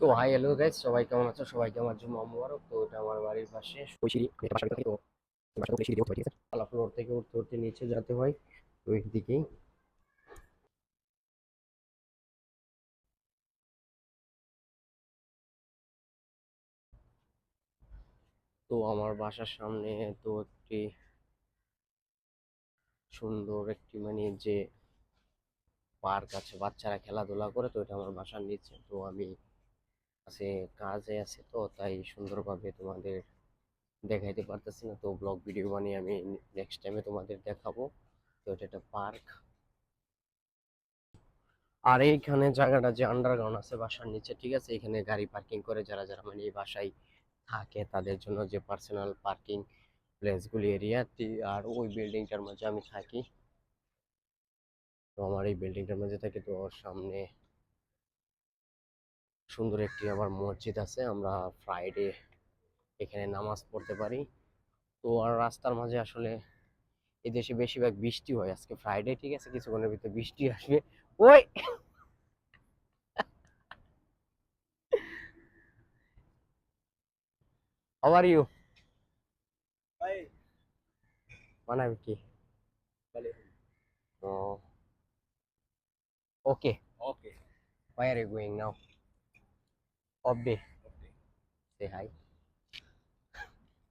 তো hi hello guys, সবাই কেমন আছো? সবাইকে আমার জুম্মা মুবারক। তো এটা আমার বাড়ির পাশে ওই সিঁড়ি, আমি একটা বাসার ভিতরে থাকি। তো এই বাসাটা উপরে সিঁড়ি দিয়ে উঠতে হয়, ঠিক আছে? তলা ফ্লোর থেকে উঠতে উঠতে নিচে যেতে হয় ওই দিকেই। তো আমার বাসার সামনে তো একটি সুন্দর একটি যে পার্ক আছে, বাচ্চারা খেলাধুলা করে। তো এটা আমার বাসার নিচে। তো আমি আছে কাজে আছি, তো তাই সুন্দরভাবে তোমাদের দেখাইতে পারতেছি না। তো ব্লগ ভিডিও বানিয়ে আমি নেক্সট টাইমে তোমাদের দেখাবো। তো এটা একটা পার্ক। আর এইখানে জায়গাটা যে আন্ডারগ্রাউন্ড আছে বাসার নিচে, ঠিক আছে, এখানে গাড়ি পার্কিং করে যারা যারা এই বাসায় থাকে তাদের জন্য যে পার্সোনাল পার্কিং প্লেসগুলি এরিয়াটি। আর ওই বিল্ডিংটার মাঝে আমি থাকি। তো আমার এই বিল্ডিংটার মাঝে থাকি। তো ওর সামনে সুন্দর একটি আবার মসজিদ আছে, আমরা ফ্রাইডে এখানে নামাজ পড়তে পারি। তো আর রাস্তার মাঝে আসলে এই দেশে বেশিরভাগ বৃষ্টি হয়। আজকে ফ্রাইডে, ঠিক আছে, কিছুক্ষণের ভিতরে বৃষ্টি আসবে। ওই হাউ আর ইউ? বানাবি কি? ও, ওকে। Where are you going now? Off day. Say hi.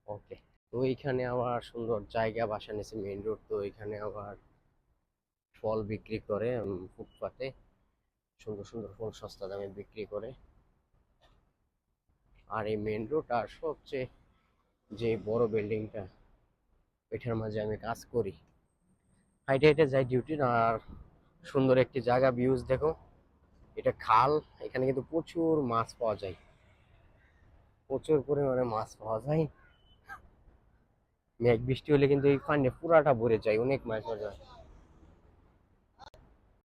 ওকে। তো এইখানে আবার সুন্দর জায়গা, বাসা নিচে মেইন রোড। তো এখানে আবার ফল বিক্রি করে ফুটপাতে। সুন্দর সুন্দর ফল সস্তা দামে বিক্রি করে। আর এই মেইন রোড আর সবচেয়ে যে বড় বিল্ডিংটা, এটার মাঝে আমি কাজ করি। হাইটে হাইটে যাই ডিউটি। আর সুন্দর একটি জায়গা, ভিউজ দেখো। এটা খাল। এখানে কিন্তু প্রচুর মাছ পাওয়া যায়, প্রচুর পরিমাণে মাছ পাওয়া যায়। মেঘ বৃষ্টি হলে কিন্তু এই পানি পুরাটা ভরে যায়, অনেক মাছ পাওয়া যায়।